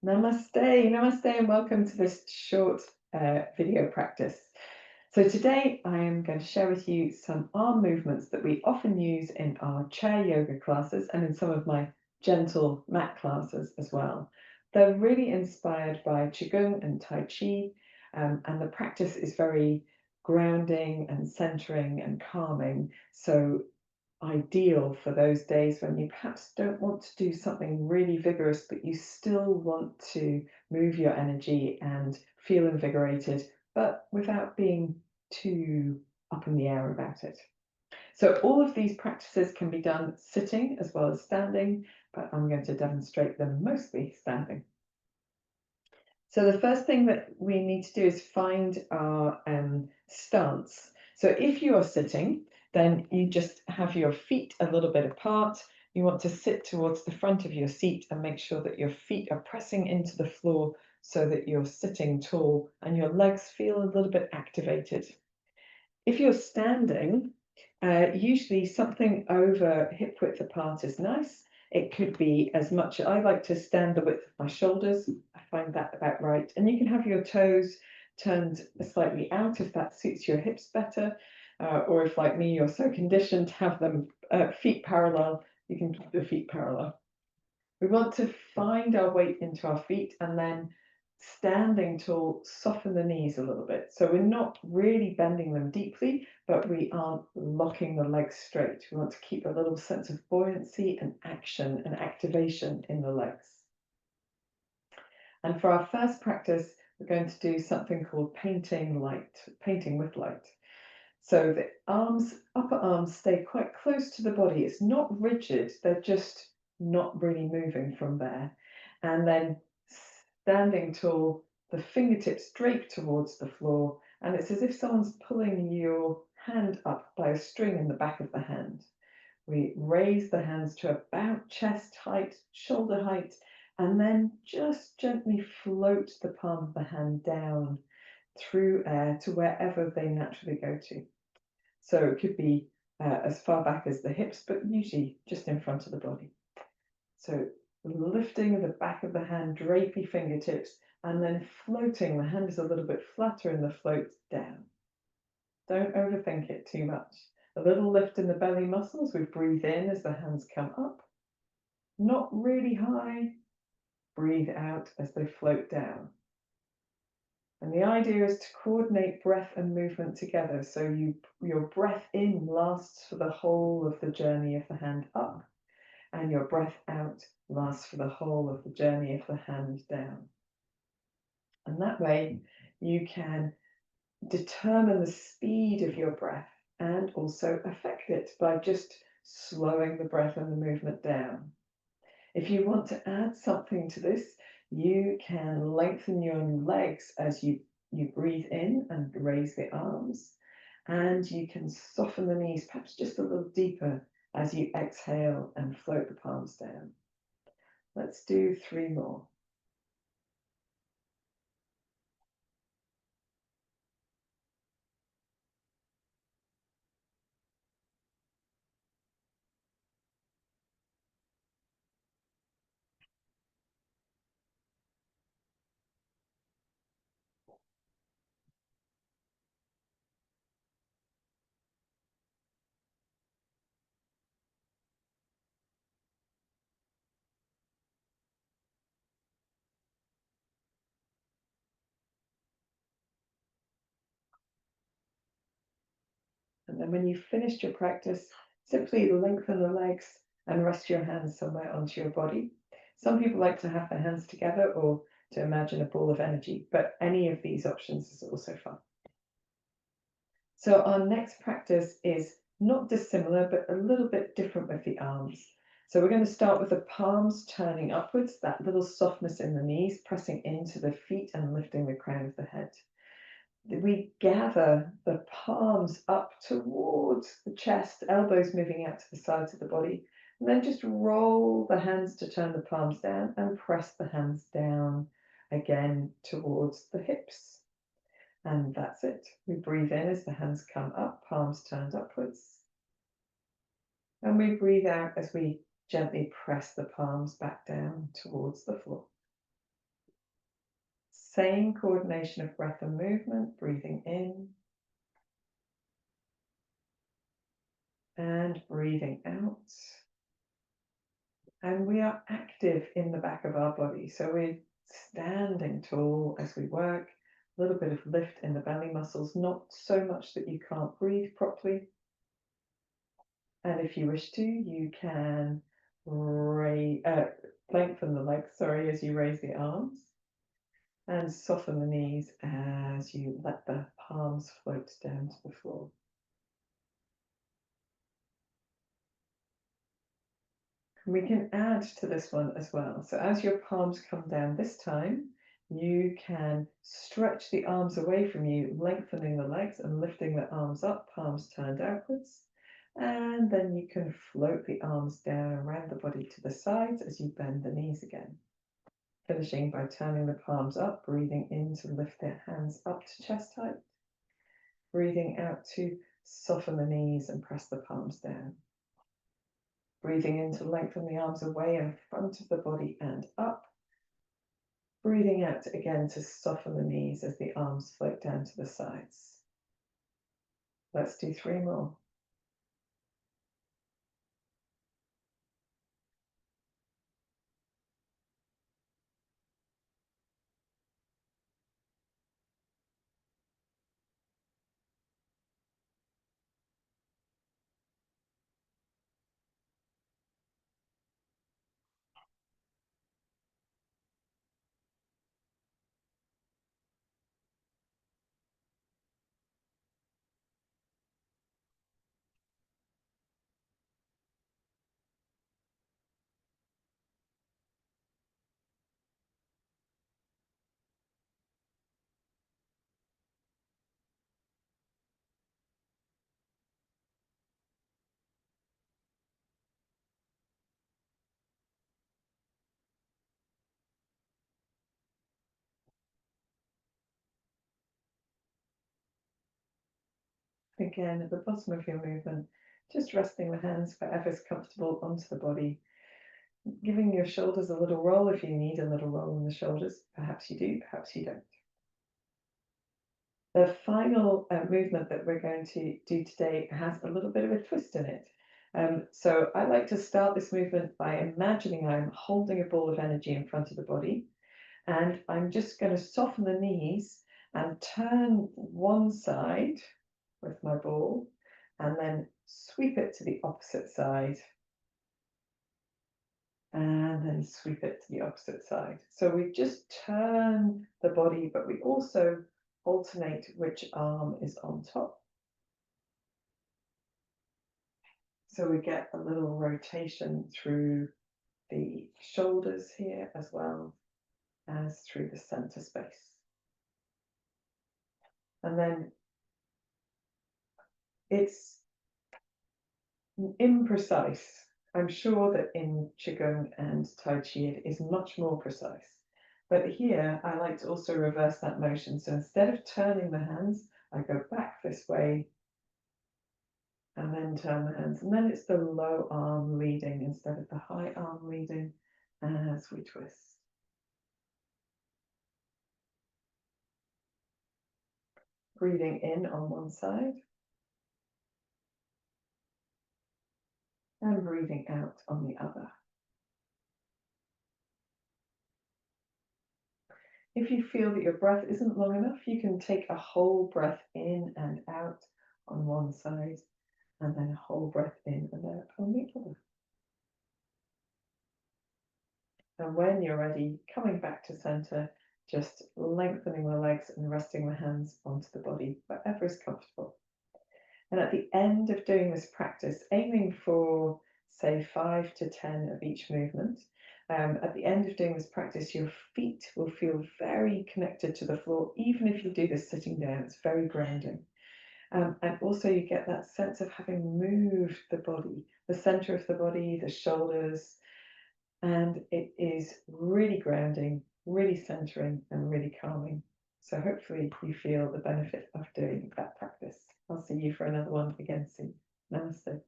Namaste, namaste, and welcome to this short video practice. So today I am going to share with you some arm movements that we often use in our chair yoga classes and in some of my gentle mat classes as well. They're really inspired by Qi Gong and Tai Chi, and the practice is very grounding and centering and calming. So ideal for those days when you perhaps don't want to do something really vigorous, but you still want to move your energy and feel invigorated, but without being too up in the air about it. So all of these practices can be done sitting as well as standing, but I'm going to demonstrate them mostly standing. So the first thing that we need to do is find our stance. So if you are sitting, then you just have your feet a little bit apart. You want to sit towards the front of your seat and make sure that your feet are pressing into the floor so that you're sitting tall and your legs feel a little bit activated. If you're standing, usually something over hip width apart is nice. It could be as much, I like to stand the width of my shoulders. I find that about right. And you can have your toes turned slightly out if that suits your hips better. Or if, like me, you're so conditioned to have them feet parallel, you can keep the feet parallel. We want to find our weight into our feet and then standing tall, soften the knees a little bit. So we're not really bending them deeply, but we aren't locking the legs straight. We want to keep a little sense of buoyancy and action and activation in the legs. And for our first practice, we're going to do something called painting with light. So the arms, upper arms stay quite close to the body. It's not rigid, they're just not really moving from there. And then standing tall, the fingertips draped towards the floor, and it's as if someone's pulling your hand up by a string in the back of the hand. We raise the hands to about chest height, shoulder height, and then just gently float the palm of the hand down through air to wherever they naturally go to. So it could be as far back as the hips, but usually just in front of the body. So lifting the back of the hand, drapey fingertips, and then floating. The hand is a little bit flatter in the float down. Don't overthink it too much. A little lift in the belly muscles. We breathe in as the hands come up. Not really high. Breathe out as they float down. And the idea is to coordinate breath and movement together. So your breath in lasts for the whole of the journey of the hand up, and your breath out lasts for the whole of the journey of the hand down. And that way you can determine the speed of your breath and also affect it by just slowing the breath and the movement down. If you want to add something to this, you can lengthen your legs as you breathe in and raise the arms, and you can soften the knees perhaps just a little deeper as you exhale and float the palms down. Let's do 3 more. And then when you've finished your practice, simply lengthen the legs and rest your hands somewhere onto your body. Some people like to have their hands together or to imagine a ball of energy, but any of these options is also fun. So our next practice is not dissimilar, but a little bit different with the arms. So we're going to start with the palms turning upwards, that little softness in the knees, pressing into the feet and lifting the crown of the head. We gather the palms up towards the chest, elbows moving out to the sides of the body, and then just roll the hands to turn the palms down and press the hands down again towards the hips. And that's it. We breathe in as the hands come up, palms turned upwards. And we breathe out as we gently press the palms back down towards the floor. Same coordination of breath and movement, breathing in and breathing out. And we are active in the back of our body. So we're standing tall as we work, a little bit of lift in the belly muscles, not so much that you can't breathe properly. And if you wish to, you can lengthen the legs, as you raise the arms, and soften the knees as you let the palms float down to the floor. We can add to this one as well. So as your palms come down this time, you can stretch the arms away from you, lengthening the legs and lifting the arms up, palms turned outwards. And then you can float the arms down around the body to the sides as you bend the knees again. Finishing by turning the palms up, breathing in to lift the hands up to chest height. Breathing out to soften the knees and press the palms down. Breathing in to lengthen the arms away in front of the body and up. Breathing out again to soften the knees as the arms float down to the sides. Let's do 3 more. Again, at the bottom of your movement, just resting the hands wherever's comfortable onto the body, giving your shoulders a little roll if you need a little roll in the shoulders. Perhaps you do, perhaps you don't. The final movement that we're going to do today has a little bit of a twist in it. So I like to start this movement by imagining I'm holding a ball of energy in front of the body, and I'm just going to soften the knees and turn one side with my ball and then sweep it to the opposite side and then sweep it to the opposite side. So we just turn the body, but we also alternate which arm is on top. So we get a little rotation through the shoulders here as well as through the center space. And then it's imprecise. I'm sure that in Qigong and Tai Chi it is much more precise. But here I like to also reverse that motion. So instead of turning the hands, I go back this way and then turn the hands. And then it's the low arm leading instead of the high arm leading as we twist. Breathing in on one side and breathing out on the other. If you feel that your breath isn't long enough, you can take a whole breath in and out on one side and then a whole breath in and out on the other. And when you're ready, coming back to center, just lengthening the legs and resting the hands onto the body, wherever is comfortable. And at the end of doing this practice, aiming for, say, 5 to 10 of each movement, at the end of doing this practice, your feet will feel very connected to the floor, even if you do this sitting down. It's very grounding. And also you get that sense of having moved the body, the center of the body, the shoulders, and it is really grounding, really centering, and really calming. So hopefully you feel the benefit of doing that practice. I'll see you for another one again soon. Namaste.